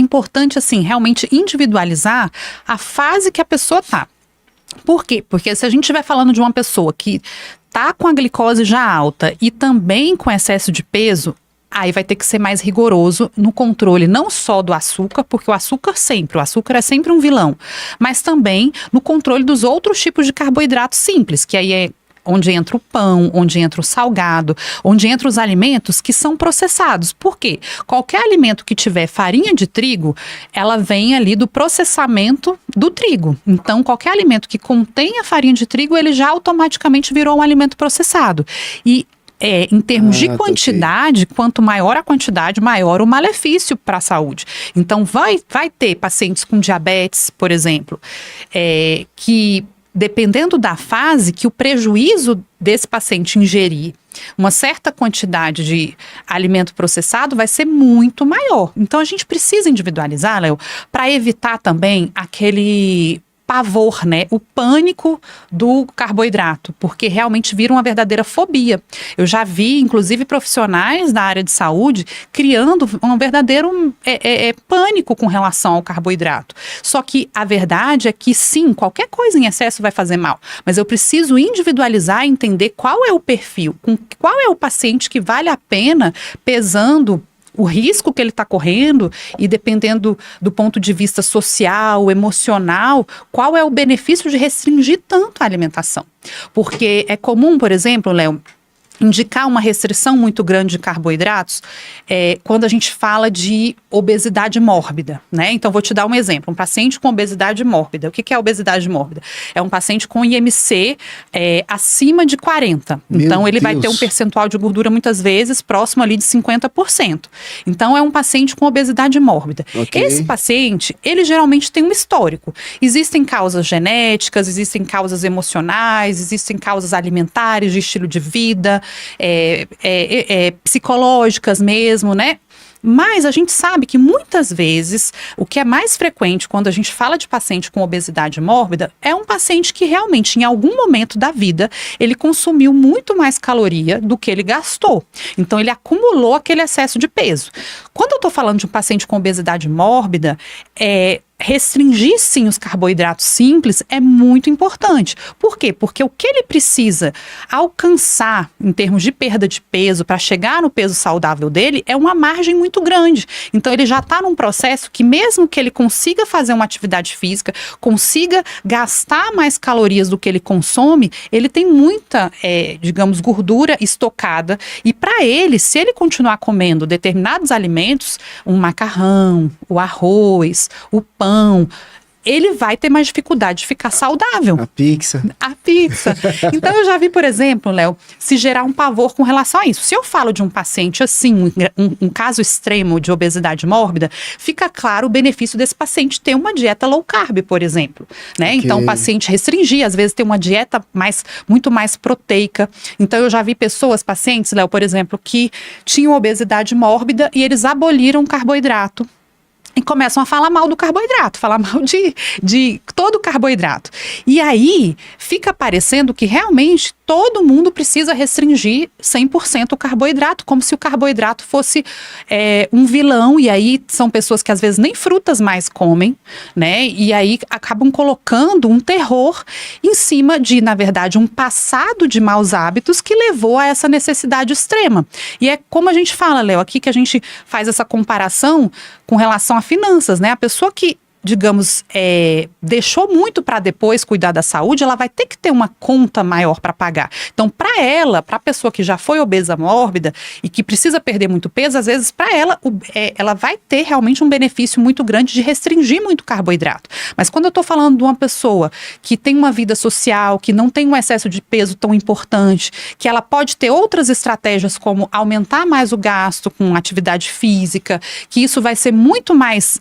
importante, assim, realmente individualizar a fase que a pessoa tá. Por quê? Porque se a gente estiver falando de uma pessoa que tá com a glicose já alta e também com excesso de peso, aí vai ter que ser mais rigoroso no controle não só do açúcar, porque o açúcar é sempre um vilão, mas também no controle dos outros tipos de carboidrato simples, que aí é onde entra o pão, onde entra o salgado, onde entra os alimentos que são processados. Por quê? Qualquer alimento que tiver farinha de trigo, ela vem ali do processamento do trigo. Então, qualquer alimento que contenha farinha de trigo, ele já automaticamente virou um alimento processado. E em termos de quantidade, quanto maior a quantidade, maior o malefício para a saúde. Então, vai ter pacientes com diabetes, por exemplo, que dependendo da fase, que o prejuízo desse paciente ingerir uma certa quantidade de alimento processado vai ser muito maior. Então, a gente precisa individualizar, Léo, para evitar também aquele pavor, né? O pânico do carboidrato, porque realmente vira uma verdadeira fobia. Eu já vi, inclusive, profissionais da área de saúde criando um verdadeiro pânico com relação ao carboidrato. Só que a verdade é que, sim, qualquer coisa em excesso vai fazer mal, mas eu preciso individualizar e entender qual é o perfil, qual é o paciente que vale a pena, pesando o risco que ele está correndo e dependendo do ponto de vista social, emocional, qual é o benefício de restringir tanto a alimentação. Porque é comum, por exemplo, Léo, indicar uma restrição muito grande de carboidratos quando a gente fala de obesidade mórbida, né? Então, vou te dar um exemplo. Um paciente com obesidade mórbida. O que é obesidade mórbida? É um paciente com IMC acima de 40. Então, ele vai ter um percentual de gordura, muitas vezes, próximo ali de 50%. Então, é um paciente com obesidade mórbida. Okay. Esse paciente, ele geralmente tem um histórico. Existem causas genéticas, existem causas emocionais, existem causas alimentares, de estilo de vida, psicológicas mesmo, né? Mas a gente sabe que muitas vezes o que é mais frequente quando a gente fala de paciente com obesidade mórbida é um paciente que realmente em algum momento da vida ele consumiu muito mais caloria do que ele gastou. Então ele acumulou aquele excesso de peso. Quando eu estou falando de um paciente com obesidade mórbida, restringir sim os carboidratos simples é muito importante. Por quê? Porque o que ele precisa alcançar em termos de perda de peso para chegar no peso saudável dele é uma margem muito grande. Então ele já está num processo que mesmo que ele consiga fazer uma atividade física, consiga gastar mais calorias do que ele consome, ele tem muita, digamos, gordura estocada e para ele, se ele continuar comendo determinados alimentos, um macarrão, o arroz, o pão, ele vai ter mais dificuldade de ficar saudável. A pizza. Então, eu já vi, por exemplo, Léo, se gerar um pavor com relação a isso. Se eu falo de um paciente assim, um caso extremo de obesidade mórbida, fica claro o benefício desse paciente ter uma dieta low carb, por exemplo, né? Okay. Então, o paciente restringir, às vezes, ter uma dieta muito mais proteica. Então, eu já vi pacientes, Léo, por exemplo, que tinham obesidade mórbida e eles aboliram o carboidrato. E começam a falar mal do carboidrato, falar mal de todo o carboidrato. E aí fica parecendo que realmente todo mundo precisa restringir 100% o carboidrato, como se o carboidrato fosse um vilão. E aí são pessoas que às vezes nem frutas mais comem, né? E aí acabam colocando um terror em cima de, na verdade, um passado de maus hábitos que levou a essa necessidade extrema. E é como a gente fala, Léo, aqui que a gente faz essa comparação com relação a finanças, né? A pessoa que, digamos, deixou muito para depois cuidar da saúde, ela vai ter que ter uma conta maior para pagar. Então, para ela, para a pessoa que já foi obesa mórbida e que precisa perder muito peso, às vezes, para ela, ela vai ter realmente um benefício muito grande de restringir muito carboidrato. Mas quando eu estou falando de uma pessoa que tem uma vida social, que não tem um excesso de peso tão importante, que ela pode ter outras estratégias como aumentar mais o gasto com atividade física, que isso vai ser muito mais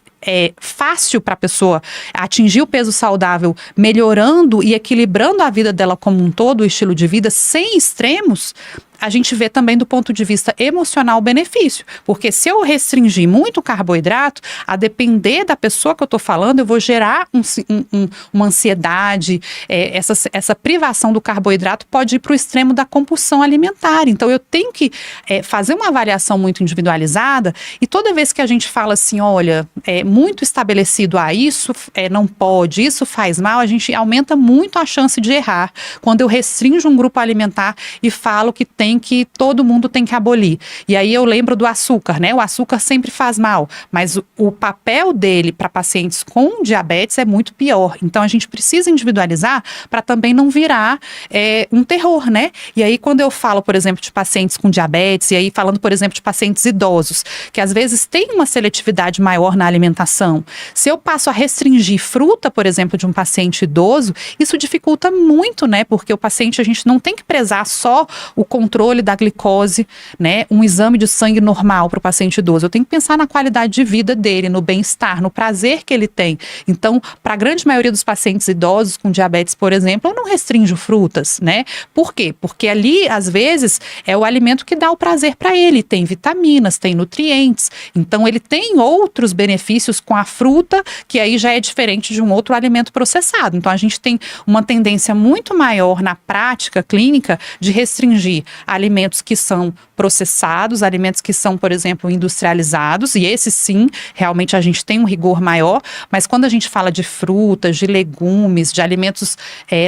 fácil para a pessoa atingir o peso saudável, melhorando e equilibrando a vida dela como um todo, o estilo de vida, sem extremos, a gente vê também do ponto de vista emocional o benefício, porque se eu restringir muito o carboidrato, a depender da pessoa que eu estou falando, eu vou gerar uma ansiedade, essa privação do carboidrato pode ir para o extremo da compulsão alimentar. Então eu tenho que fazer uma avaliação muito individualizada, e toda vez que a gente fala assim, olha, é muito estabelecido, isso não pode, isso faz mal, a gente aumenta muito a chance de errar quando eu restringo um grupo alimentar e falo que todo mundo tem que abolir. E aí eu lembro do açúcar, né? O açúcar sempre faz mal, mas o papel dele para pacientes com diabetes é muito pior. Então a gente precisa individualizar para também não virar um terror, né? E aí quando eu falo, por exemplo, de pacientes com diabetes, e aí falando, por exemplo, de pacientes idosos, que às vezes tem uma seletividade maior na alimentação, se eu passo a restringir fruta, por exemplo, de um paciente idoso, isso dificulta muito, né? Porque o paciente, a gente não tem que prezar só o controle da glicose, né? Um exame de sangue normal para o paciente idoso. Eu tenho que pensar na qualidade de vida dele, no bem-estar, no prazer que ele tem. Então, para a grande maioria dos pacientes idosos com diabetes, por exemplo, eu não restringo frutas, né? Por quê? Porque ali, às vezes, é o alimento que dá o prazer para ele. Tem vitaminas, tem nutrientes. Então, ele tem outros benefícios com a fruta, que aí já é diferente de um outro alimento processado. Então, a gente tem uma tendência muito maior na prática clínica de restringir alimentos que são processados, alimentos que são, por exemplo, industrializados, e esses sim, realmente a gente tem um rigor maior, mas quando a gente fala de frutas, de legumes, de alimentos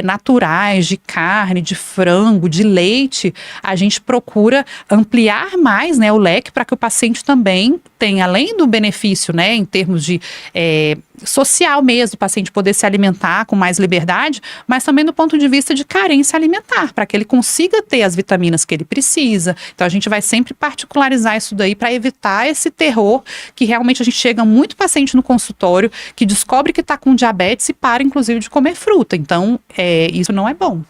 naturais, de carne, de frango, de leite, a gente procura ampliar mais, né, o leque para que o paciente também tenha, além do benefício, né, em termos de social mesmo, o paciente poder se alimentar com mais liberdade, mas também do ponto de vista de carência alimentar, para que ele consiga ter as vitaminas que ele precisa. Então a gente vai sempre particularizar isso daí para evitar esse terror, que realmente a gente chega muito paciente no consultório que descobre que está com diabetes e para inclusive de comer fruta. Então isso não é bom.